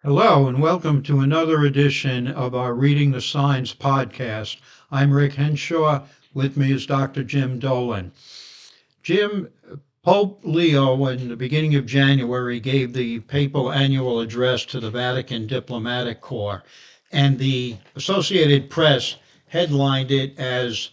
Hello, and welcome to another edition of our Reading the Signs podcast. I'm Rick Hinshaw. With me is Dr. Jim Dolan. Jim, Pope Leo, in the beginning of January, gave the papal annual address to the Vatican Diplomatic Corps, and the Associated Press headlined it as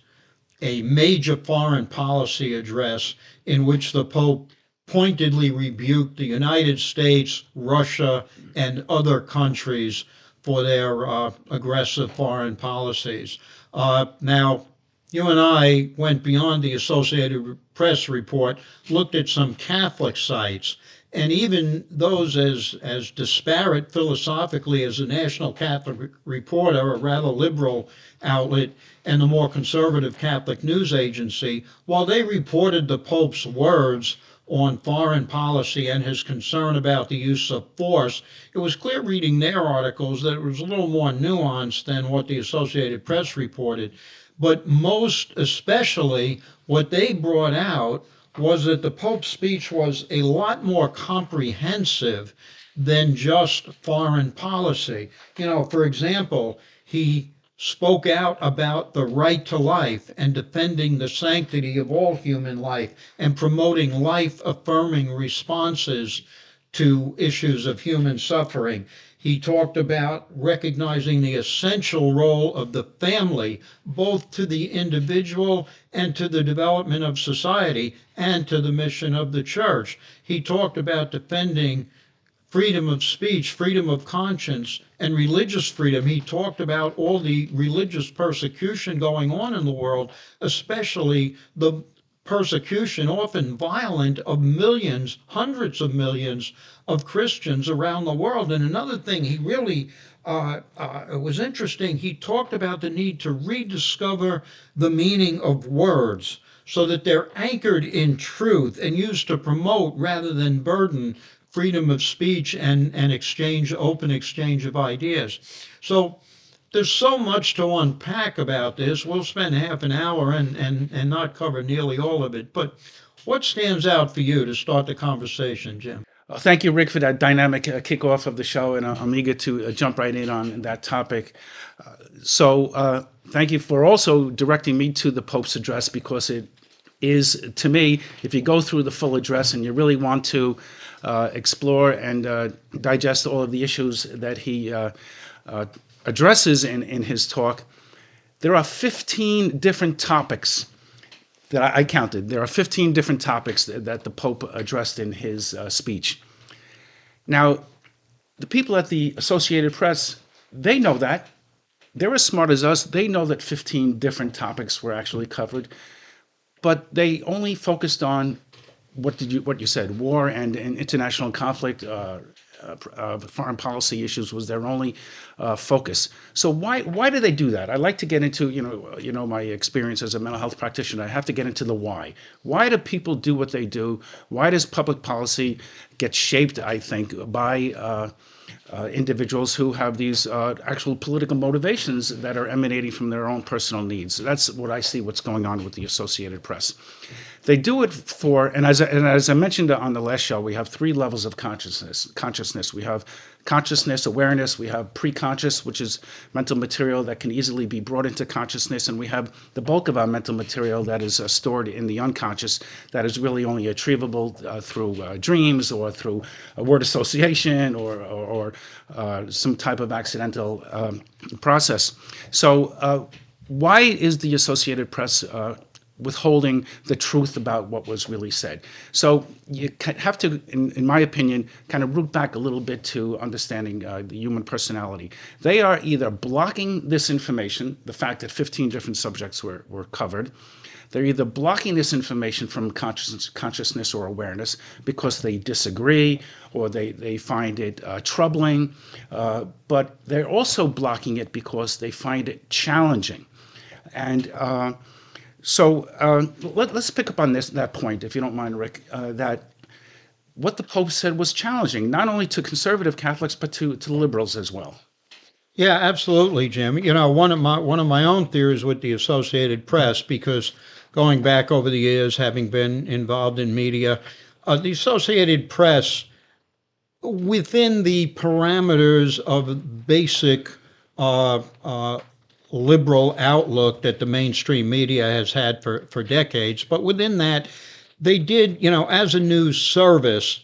a major foreign policy address in which the Pope pointedly rebuked the United States, Russia, and other countries for their aggressive foreign policies. Now, you and I went beyond the Associated Press report, looked at some Catholic sites, and even those as disparate philosophically as the National Catholic Reporter, a rather liberal outlet, and the more conservative Catholic News Agency, while they reported the Pope's words on foreign policy and his concern about the use of force, it was clear reading their articles that it was a little more nuanced than what the Associated Press reported. But most especially, what they brought out was that the Pope's speech was a lot more comprehensive than just foreign policy. For example, he spoke out about the right to life and defending the sanctity of all human life and promoting life affirming responses to issues of human suffering. He talked about recognizing the essential role of the family, both to the individual and to the development of society and to the mission of the church. He talked about defending freedom of speech, freedom of conscience, and religious freedom. He talked about all the religious persecution going on in the world, especially the persecution, often violent, of millions, hundreds of millions of Christians around the world. And another thing he really was interesting, he talked about the need to rediscover the meaning of words so that they're anchored in truth and used to promote rather than burden freedom of speech and exchange, open exchange of ideas. So there's so much to unpack about this. We'll spend half an hour and not cover nearly all of it. But what stands out for you to start the conversation, Jim? Thank you, Rick, for that dynamic kickoff of the show, and I'm eager to jump right in on that topic. Thank you for also directing me to the Pope's address, because it is, to me, if you go through the full address and you really want to explore and digest all of the issues that he addresses in his talk, there are 15 different topics that I counted. There are 15 different topics that the Pope addressed in his speech. Now, the people at the Associated Press, they know that. They're as smart as us. They know that 15 different topics were actually covered, but they only focused on what you said, war and international conflict. Foreign policy issues was their only focus. So why do they do that? I like to get into my experience as a mental health practitioner. I have to get into the why. Why do people do what they do? Why does public policy get shaped, I think, by individuals who have these actual political motivations that are emanating from their own personal needs? That's what I see what's going on with the Associated Press. They do it for, and as I mentioned on the last show, we have three levels of consciousness. We have consciousness, awareness. We have preconscious, which is mental material that can easily be brought into consciousness. And we have the bulk of our mental material that is stored in the unconscious, that is really only achievable through dreams or through a word association or some type of accidental process. So why is the Associated Press withholding the truth about what was really said? So you have to, in my opinion, kind of root back a little bit to understanding the human personality. They are either blocking this information, the fact that 15 different subjects were covered. They're either blocking this information from consciousness or awareness because they disagree or they find it troubling, but they're also blocking it because they find it challenging. And So let's pick up on that point, if you don't mind, Rick, that what the Pope said was challenging, not only to conservative Catholics, but to liberals as well. Yeah, absolutely, Jim. One of my own theories with the Associated Press, because going back over the years, having been involved in media, the Associated Press within the parameters of basic uh, uh, liberal outlook that the mainstream media has had for decades. But within that, they did, as a news service,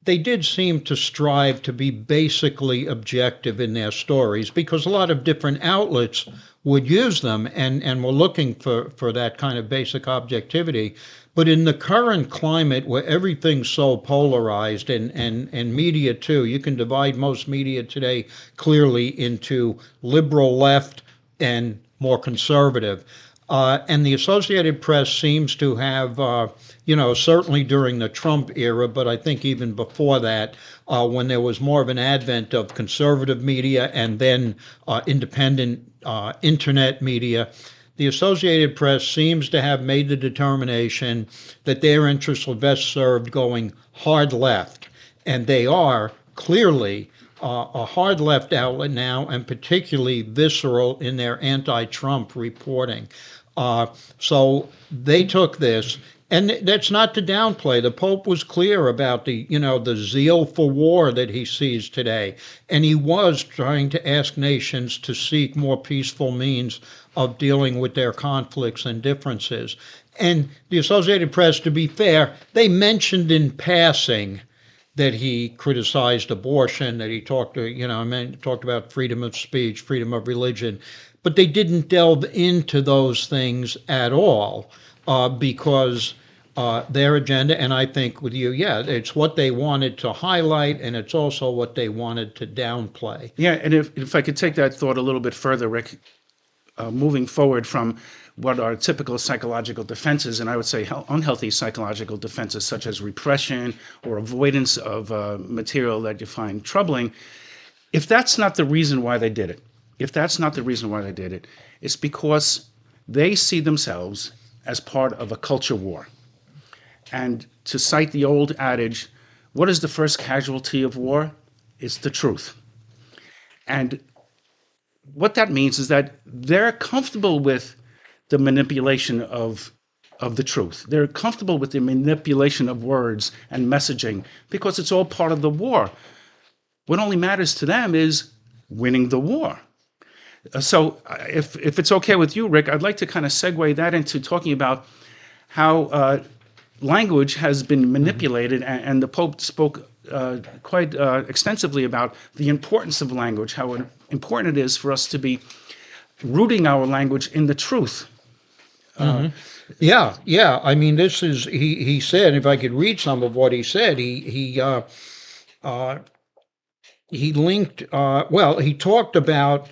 they did seem to strive to be basically objective in their stories because a lot of different outlets would use them and were looking for that kind of basic objectivity. But in the current climate where everything's so polarized and media too, you can divide most media today clearly into liberal left and more conservative. And the Associated Press seems to have, certainly during the Trump era, but I think even before that, when there was more of an advent of conservative media and then independent internet media, the Associated Press seems to have made the determination that their interests are best served going hard left. And they are clearly a hard left outlet now, and particularly visceral in their anti-Trump reporting. So they took this, and that's not to downplay. The Pope was clear about the zeal for war that he sees today, and he was trying to ask nations to seek more peaceful means of dealing with their conflicts and differences. And the Associated Press, to be fair, they mentioned in passing that he criticized abortion, that he talked about freedom of speech, freedom of religion, but they didn't delve into those things at all because their agenda, and I think with you, it's what they wanted to highlight, and it's also what they wanted to downplay. Yeah, and if I could take that thought a little bit further, Rick, moving forward from what are typical psychological defenses, and I would say unhealthy psychological defenses such as repression or avoidance of material that you find troubling, if that's not the reason why they did it, it's because they see themselves as part of a culture war. And to cite the old adage, what is the first casualty of war? It's the truth. And what that means is that they're comfortable with the manipulation of the truth. They're comfortable with the manipulation of words and messaging because it's all part of the war. What only matters to them is winning the war. So if it's okay with you, Rick, I'd like to kind of segue that into talking about how language has been manipulated, and the Pope spoke quite extensively about the importance of language, how important it is for us to be rooting our language in the truth. Yeah. I mean, this is he said. If I could read some of what he said, he linked. He talked about.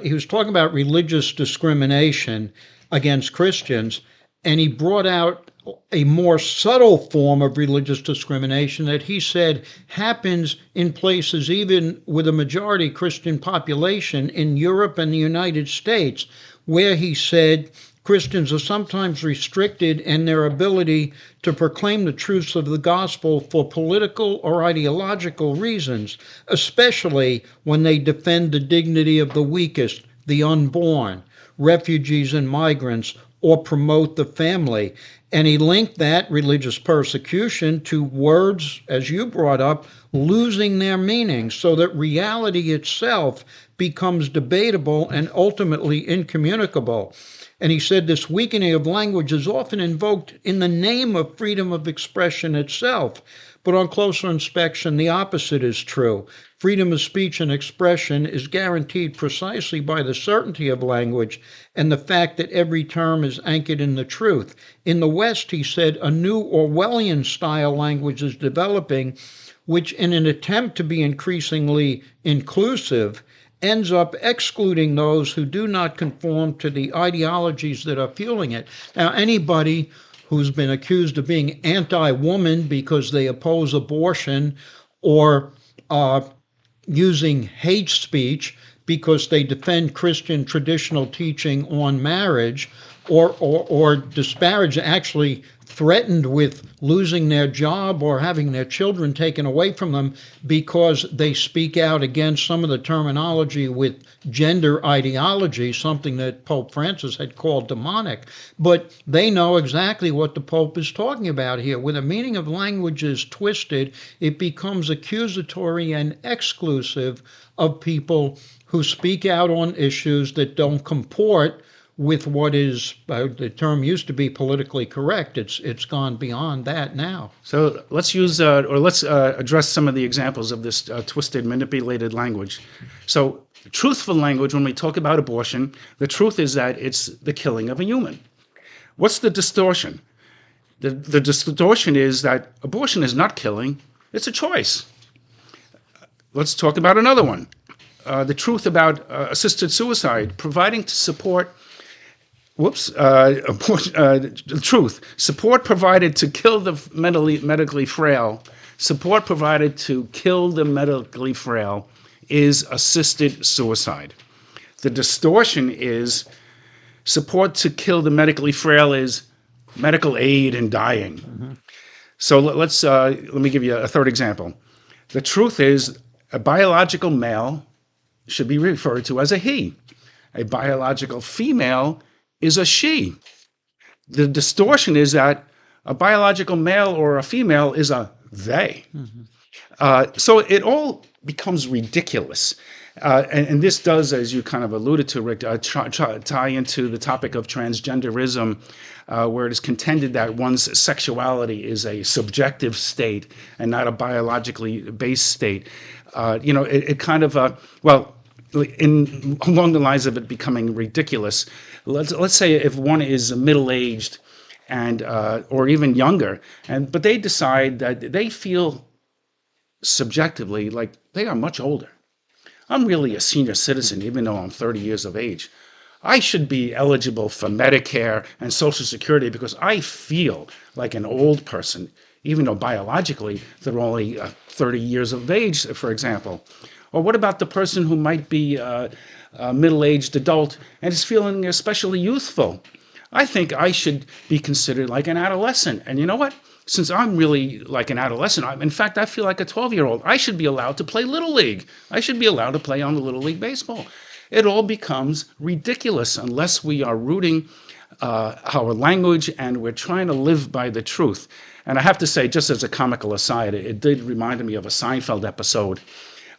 He was talking about religious discrimination against Christians, and he brought out a more subtle form of religious discrimination that he said happens in places even with a majority Christian population in Europe and the United States, where he said Christians are sometimes restricted in their ability to proclaim the truths of the gospel for political or ideological reasons, especially when they defend the dignity of the weakest, the unborn, refugees and migrants, or promote the family. And he linked that religious persecution to words, as you brought up, losing their meaning, so that reality itself becomes debatable and ultimately incommunicable. And he said this weakening of language is often invoked in the name of freedom of expression itself. But on closer inspection, the opposite is true. Freedom of speech and expression is guaranteed precisely by the certainty of language and the fact that every term is anchored in the truth. In the West, he said, a new Orwellian-style language is developing, which in an attempt to be increasingly inclusive, ends up excluding those who do not conform to the ideologies that are fueling it. Now, anybody who's been accused of being anti-woman because they oppose abortion or using hate speech because they defend Christian traditional teaching on marriage or disparage, actually threatened with losing their job or having their children taken away from them because they speak out against some of the terminology with gender ideology, something that Pope Francis had called demonic. But they know exactly what the Pope is talking about here. When the meaning of language is twisted, it becomes accusatory and exclusive of people who speak out on issues that don't comport with what is, the term used to be politically correct. It's gone beyond that now. So let's use, or let's address some of the examples of this twisted, manipulated language. So truthful language, when we talk about abortion, the truth is that it's the killing of a human. What's the distortion? The distortion is that abortion is not killing, it's a choice. Let's talk about another one. The truth about assisted suicide, providing support. The truth. Support provided to kill the medically frail. Support provided to kill the medically frail is assisted suicide. The distortion is support to kill the medically frail is medical aid in dying. Mm-hmm. So let me give you a third example. The truth is a biological male should be referred to as a he. A biological female is a she. The distortion is that a biological male or a female is a they. Mm-hmm. So it all becomes ridiculous. And this does, as you kind of alluded to, Rick, tie into the topic of transgenderism, where it is contended that one's sexuality is a subjective state and not a biologically based state. It kind of, along the lines of it becoming ridiculous, let's say if one is middle-aged and or even younger, but they decide that they feel subjectively like they are much older. I'm really a senior citizen, even though I'm 30 years of age. I should be eligible for Medicare and Social Security because I feel like an old person, even though biologically they're only 30 years of age, for example. Or what about the person who might be a middle-aged adult and is feeling especially youthful? I think I should be considered like an adolescent. And you know what? Since I'm really like an adolescent, in fact, I feel like a 12-year-old. I should be allowed to play Little League. I should be allowed to play on the Little League baseball. It all becomes ridiculous unless we are rooting our language and we're trying to live by the truth. And I have to say, just as a comical aside, it did remind me of a Seinfeld episode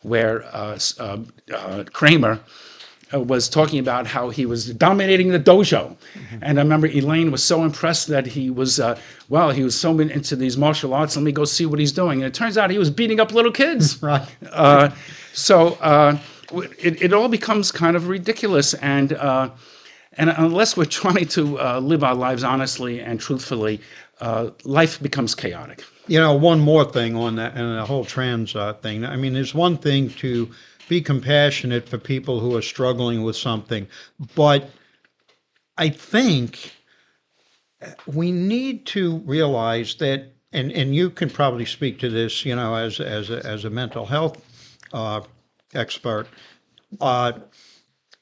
where Kramer was talking about how he was dominating the dojo. Mm-hmm. And I remember Elaine was so impressed that he was so into these martial arts. Let me go see what he's doing. And it turns out he was beating up little kids. Right. It all becomes kind of ridiculous. And unless we're trying to live our lives honestly and truthfully, life becomes chaotic. One more thing on that and the whole trans thing. I mean, there's one thing to be compassionate for people who are struggling with something, but I think we need to realize that, and you can probably speak to this, as a mental health expert.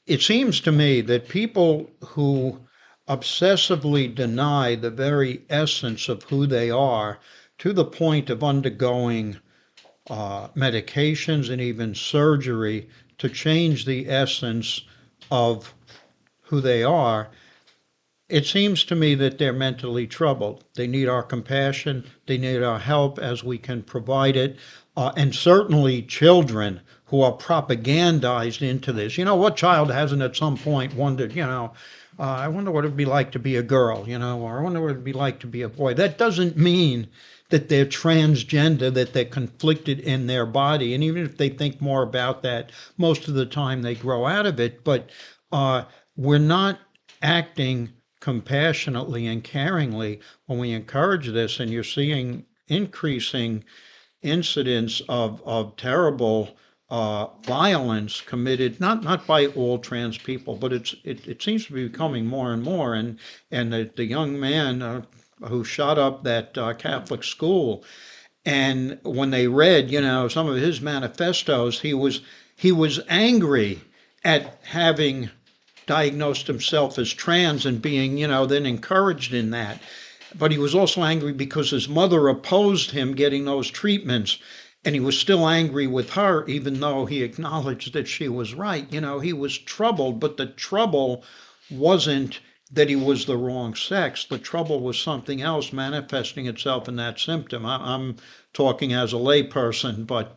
It seems to me that people who obsessively deny the very essence of who they are to the point of undergoing medications and even surgery to change the essence of who they are, it seems to me that they're mentally troubled. They need our compassion, they need our help as we can provide it, and certainly children who are propagandized into this. What child hasn't at some point wondered, I wonder what it'd be like to be a girl, or I wonder what it'd be like to be a boy. That doesn't mean that they're transgender, that they're conflicted in their body. And even if they think more about that, most of the time they grow out of it. But we're not acting compassionately and caringly when we encourage this. And you're seeing increasing incidents of terrible violence committed, not by all trans people, but it seems to be becoming more and more. And the young man who shot up that Catholic school, and when they read, some of his manifestos, he was angry at having diagnosed himself as trans and being, then encouraged in that. but he was also angry because his mother opposed him getting those treatments. And he was still angry with her, even though he acknowledged that she was right. He was troubled, but the trouble wasn't that he was the wrong sex. The trouble was something else manifesting itself in that symptom. I'm talking as a layperson, but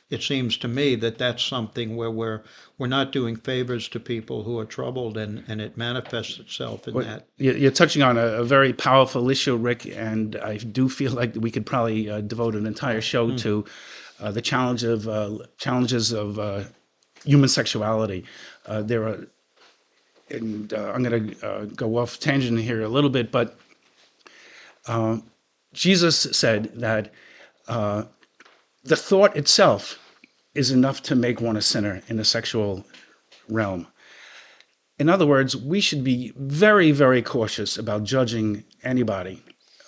it seems to me that that's something where we're not doing favors to people who are troubled, and it manifests itself in that. You're touching on a very powerful issue, Rick, and I do feel like we could probably devote an entire show to the challenges of human sexuality. There are, and I'm going to go off tangent here a little bit, but Jesus said that the thought itself is enough to make one a sinner in the sexual realm. In other words, we should be very, very cautious about judging anybody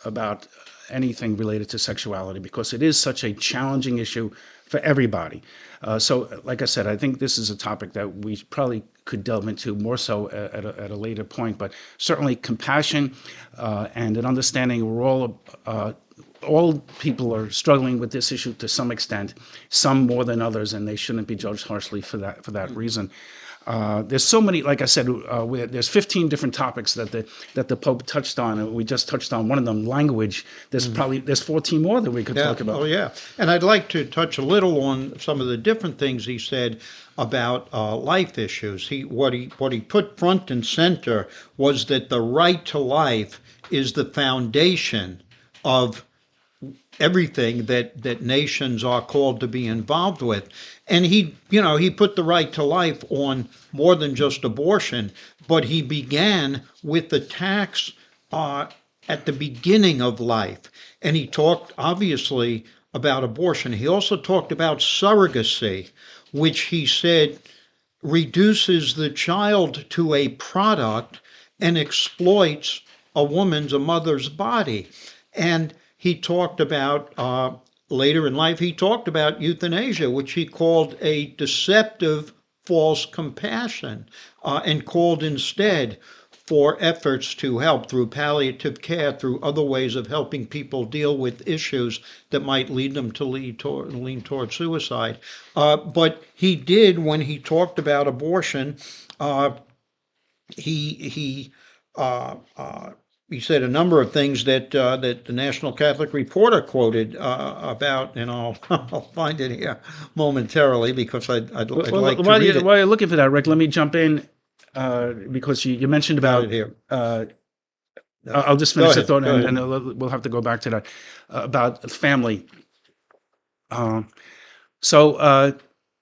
about anything related to sexuality, because it is such a challenging issue for everybody. So, like I said, I think this is a topic that we probably could delve into more so at a later point, but certainly compassion and an understanding we're all people are struggling with this issue to some extent, some more than others, and they shouldn't be judged harshly for that reason. There's so many, like I said, there's 15 different topics that the Pope touched on, and we just touched on one of them, language. There's 14 more that we could talk about. Oh, yeah. And I'd like to touch a little on some of the different things he said about life issues. What he put front and center was that the right to life is the foundation of everything that nations are called to be involved with. And he put the right to life on more than just abortion, but he began with attacks at the beginning of life. And he talked, obviously, about abortion. He also talked about surrogacy, which he said reduces the child to a product and exploits a mother's body. And he talked about, later in life, he talked about euthanasia, which he called a deceptive false compassion, and called instead for efforts to help through palliative care, through other ways of helping people deal with issues that might lead them to lean toward suicide. But he did, when he talked about abortion, he said a number of things that the National Catholic Reporter quoted about, and I'll find it here momentarily because I'd like to read it. While you're looking for that, Rick, let me jump in because you mentioned about it here. I'll just finish the thought, and we'll have to go back to that about family. So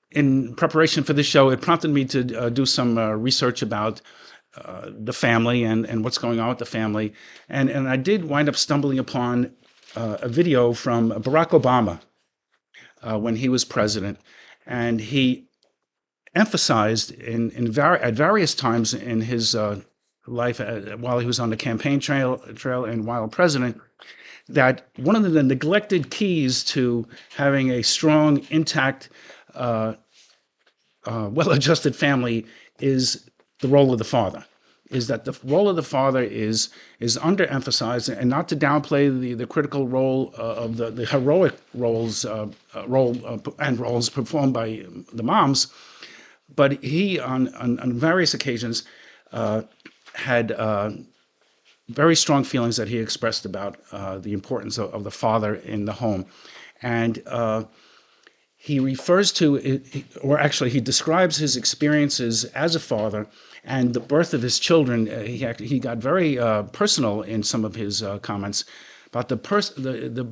in preparation for this show, it prompted me to do some research about the family and what's going on with the family. And I did wind up stumbling upon a video from Barack Obama when he was president. And he emphasized at various times in his life while he was on the campaign trail and while president, that one of the neglected keys to having a strong, intact, well-adjusted family is the role of the father. Is that the role of the father is underemphasized, and not to downplay the critical role of the heroic roles performed by the moms, but he on various occasions had very strong feelings that he expressed about the importance of the father in the home, and he refers to, or actually he describes his experiences as a father and the birth of his children. He got very personal in some of his comments about the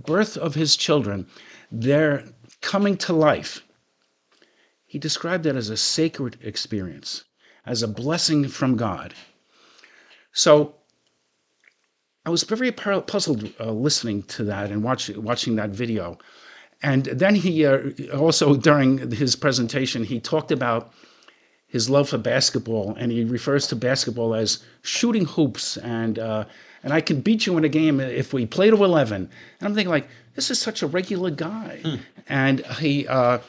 birth of his children, their coming to life. He described that as a sacred experience, as a blessing from God. So I was very puzzled listening to that and watching that video. And then he also, during his presentation, he talked about his love for basketball, and he refers to basketball as shooting hoops, and I can beat you in a game if we play to 11. And I'm thinking, like, this is such a regular guy. And he, how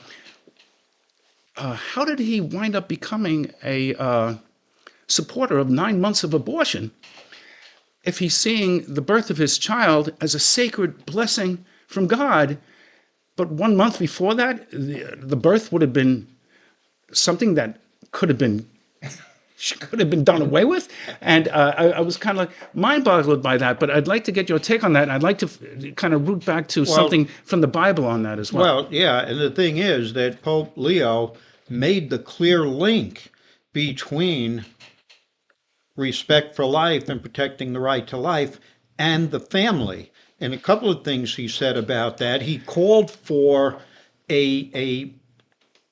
did he wind up becoming a supporter of 9 months of abortion? if he's seeing the birth of his child as a sacred blessing from God, but 1 month before that, the birth would have been something that could have been done away with, and I was kind of like mind-boggled by that. But I'd like to get your take on that, and I'd like to kind of root back to something from the Bible on that as well. Well, yeah, and the thing is that Pope Leo made the clear link between respect for life and protecting the right to life and the family. And a couple of things he said about that. He called for a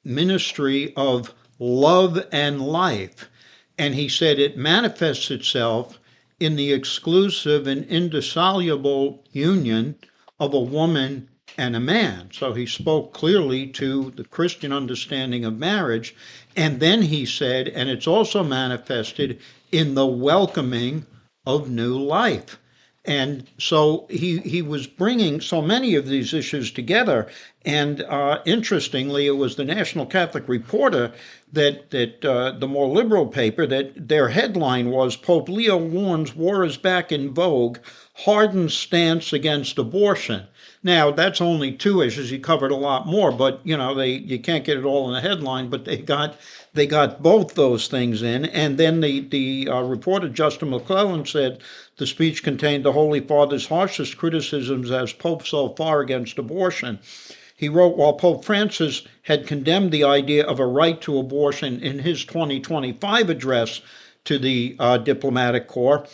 ministry of love and life. And he said it manifests itself in the exclusive and indissoluble union of a woman and a man. So he spoke clearly to the Christian understanding of marriage. And then he said, and it's also manifested in the welcoming of new life. And so he was bringing so many of these issues together. And interestingly, it was the National Catholic Reporter that the more liberal paper, that their headline was "Pope Leo warns war is back in vogue, hardened stance against abortion." Now, that's only two issues. He covered a lot more, but you can't get it all in a headline. But they got both those things in. And then the reporter Justin McClellan said the speech contained the Holy Father's harshest criticisms as Pope so far against abortion. He wrote, while Pope Francis had condemned the idea of a right to abortion in his 2025 address to the Diplomatic Corps,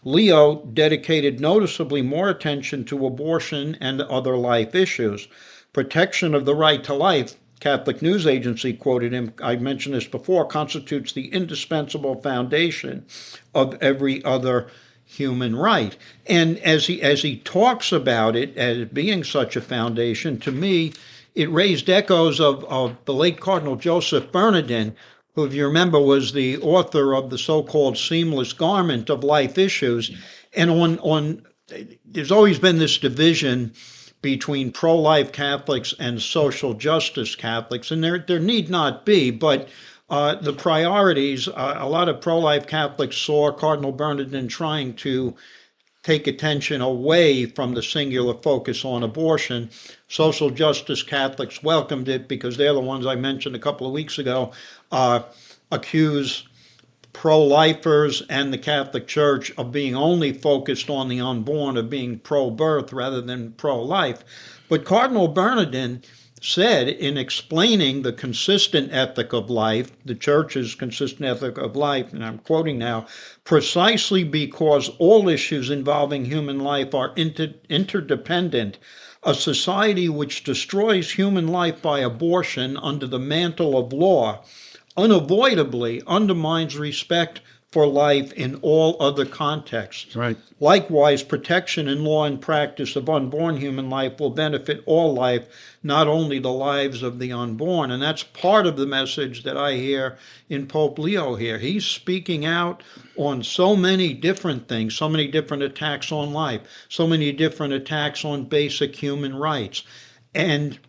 Leo dedicated noticeably more attention to abortion and other life issues. Protection of the right to life, Catholic News Agency quoted him, I mentioned this before, constitutes the indispensable foundation of every other human right. And as he talks about it as being such a foundation, to me, it raised echoes of the late Cardinal Joseph Bernardin, who, if you remember, was the author of the so-called seamless garment of life issues. And there's always been this division between pro-life Catholics and social justice Catholics, and there need not be, but the priorities, a lot of pro-life Catholics saw Cardinal Bernardin trying to take attention away from the singular focus on abortion. Social justice Catholics welcomed it because they're the ones I mentioned a couple of weeks ago, accuse pro-lifers and the Catholic Church of being only focused on the unborn, of being pro-birth rather than pro-life. But Cardinal Bernardin said, in explaining the consistent ethic of life, the Church's consistent ethic of life, and I'm quoting now, precisely because all issues involving human life are interdependent, a society which destroys human life by abortion under the mantle of law unavoidably undermines respect for life in all other contexts. Right. Likewise, protection in law and practice of unborn human life will benefit all life, not only the lives of the unborn. And that's part of the message that I hear in Pope Leo here. He's speaking out on so many different things, so many different attacks on life, so many different attacks on basic human rights. And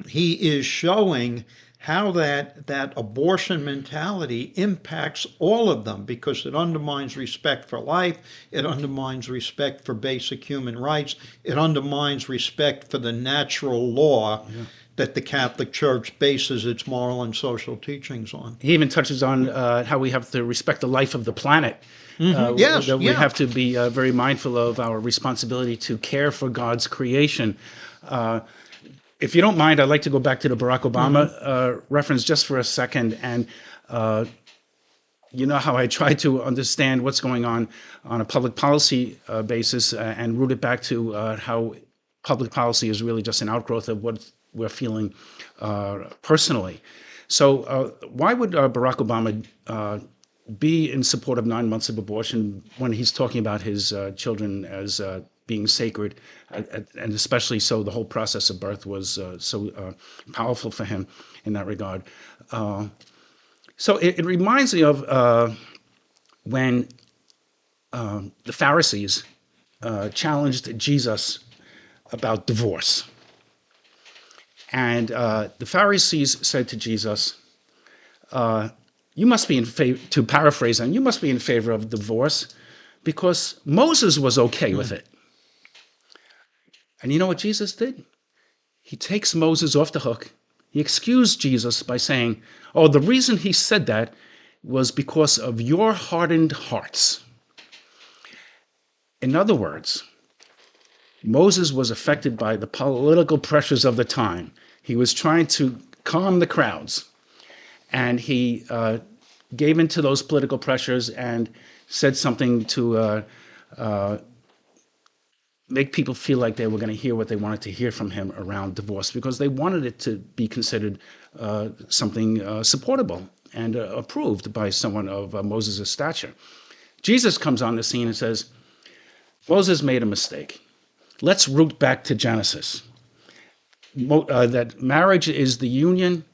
he is showing how that abortion mentality impacts all of them, because it undermines respect for life, it undermines respect for basic human rights, it undermines respect for the natural law that the Catholic Church bases its moral and social teachings on. He even touches on how we have to respect the life of the planet. Yes, We have to be very mindful of our responsibility to care for God's creation. If you don't mind, I'd like to go back to the Barack Obama reference just for a second. And you know how I try to understand what's going on a public policy basis and root it back to how public policy is really just an outgrowth of what we're feeling personally. So why would Barack Obama be in support of 9 months of abortion when he's talking about his children as being sacred, and especially so the whole process of birth was so powerful for him in that regard? So it reminds me of when the Pharisees challenged Jesus about divorce. And the Pharisees said to Jesus, you must be in favor, to paraphrase them, you must be in favor of divorce because Moses was okay with it. And you know what Jesus did? He takes Moses off the hook. He excused Jesus by saying, oh, the reason he said that was because of your hardened hearts. In other words, Moses was affected by the political pressures of the time. He was trying to calm the crowds, and he gave into those political pressures and said something to make people feel like they were going to hear what they wanted to hear from him around divorce, because they wanted it to be considered something supportable and approved by someone of Moses' stature. Jesus comes on the scene and says, Moses made a mistake. Let's root back to Genesis. That marriage is the union,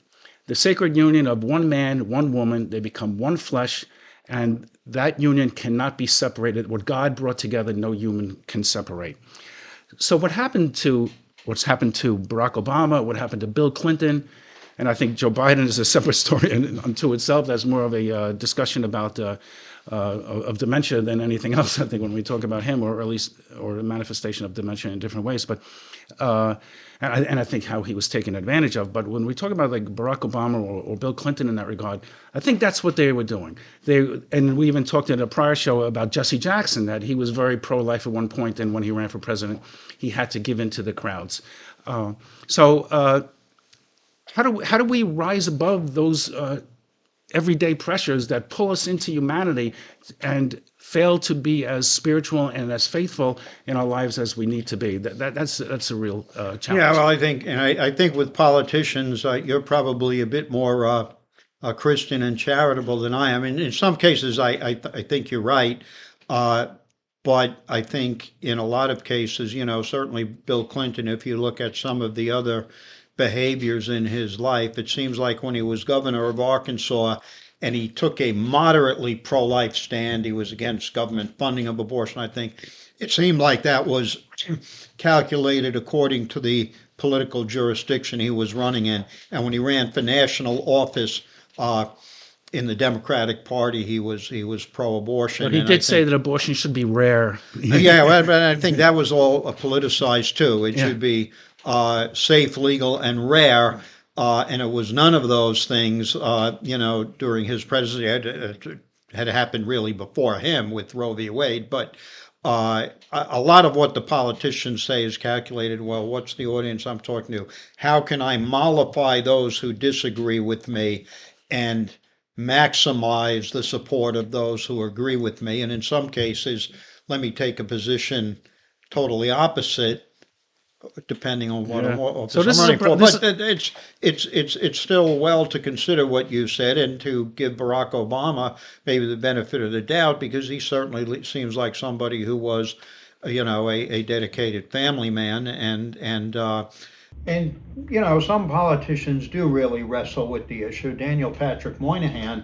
the sacred union of one man, one woman. They become one flesh, and that union cannot be separated. What God brought together, no human can separate. So what's happened to Barack Obama, what happened to Bill Clinton, and I think Joe Biden is a separate story unto itself. That's more of a discussion about of dementia than anything else, I think, when we talk about him, or at least, or a manifestation of dementia in different ways. But and I think how he was taken advantage of. But when we talk about like Barack Obama or Bill Clinton in that regard, I think that's what they were doing. And we even talked in a prior show about Jesse Jackson, that he was very pro-life at one point, and when he ran for president, he had to give in to the crowds. So how do we rise above those everyday pressures that pull us into humanity and fail to be as spiritual and as faithful in our lives as we need to be? That's a real challenge. Yeah, well, I think with politicians, you're probably a bit more Christian and charitable than I am. In some cases, I think you're right. But I think in a lot of cases, certainly Bill Clinton, if you look at some of the other behaviors in his life, it seems like when he was governor of Arkansas and he took a moderately pro-life stand, he was against government funding of abortion. I think it seemed like that was calculated according to the political jurisdiction he was running in. And when he ran for national office in the Democratic Party, he was pro-abortion. But he did say that abortion should be rare. Yeah, well, but I think that was all politicized too. It should be safe, legal, and rare. And it was none of those things, during his presidency. It had happened really before him with Roe v. Wade. But a lot of what the politicians say is calculated. Well, what's the audience I'm talking to? How can I mollify those who disagree with me and maximize the support of those who agree with me? And in some cases, let me take a position totally opposite, depending on what I'm running for. But it's still well to consider what you said, and to give Barack Obama maybe the benefit of the doubt, because he certainly seems like somebody who was, a dedicated family man, and some politicians do really wrestle with the issue. Daniel Patrick Moynihan,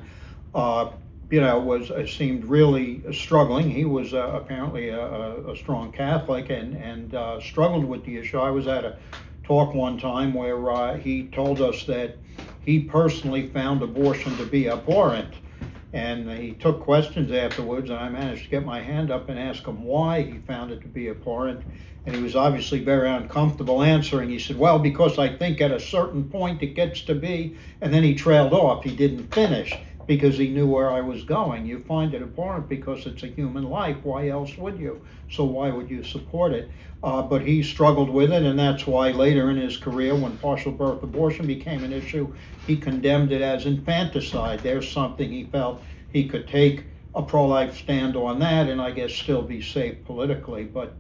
seemed really struggling. He was apparently a strong Catholic and struggled with the issue. I was at a talk one time where he told us that he personally found abortion to be abhorrent. And he took questions afterwards, and I managed to get my hand up and ask him why he found it to be abhorrent. And he was obviously very uncomfortable answering. He said, well, because I think at a certain point it gets to be, and then he trailed off. He didn't finish because he knew where I was going. You find it abhorrent because it's a human life. Why else would you? So why would you support it? But he struggled with it, and that's why later in his career, when partial birth abortion became an issue, he condemned it as infanticide. There's something he felt he could take a pro-life stand on that, and I guess still be safe politically. But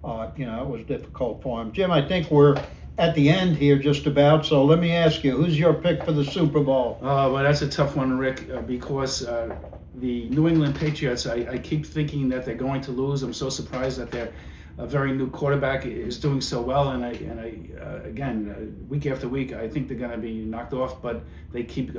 it was difficult for him. Jim, I think we're at the end here just about, so let me ask you, who's your pick for the Super Bowl? Well, that's a tough one, Rick, because the New England Patriots, I keep thinking that they're going to lose. I'm so surprised that their very new quarterback is doing so well, and again, week after week, I think they're going to be knocked off, but they keep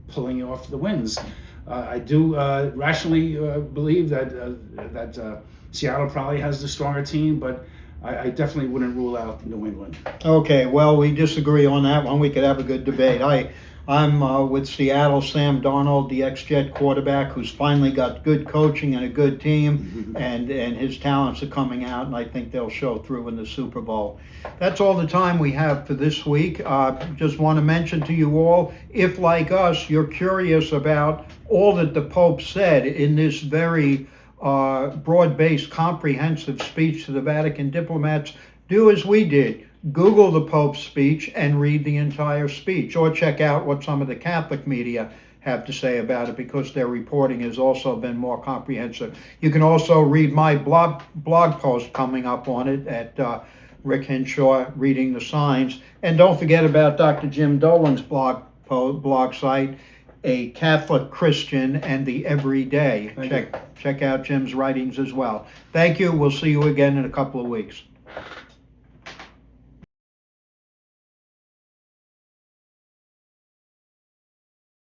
pulling off the wins. I do rationally believe that Seattle probably has the stronger team, but I definitely wouldn't rule out New England. Okay, well, we disagree on that one. We could have a good debate. I'm with Seattle, Sam Darnold, the ex-Jet quarterback, who's finally got good coaching and a good team, and his talents are coming out, and I think they'll show through in the Super Bowl. That's all the time we have for this week. Just want to mention to you all, if like us, you're curious about all that the Pope said in this very broad-based, comprehensive speech to the Vatican diplomats, do as we did. Google the Pope's speech and read the entire speech, or check out what some of the Catholic media have to say about it, because their reporting has also been more comprehensive. You can also read my blog post coming up on it at Rick Hinshaw, Reading the Signs. And don't forget about Dr. Jim Dolan's blog site, A Catholic Christian and the Everyday. Check out Jim's writings as well. Thank you. We'll see you again in a couple of weeks.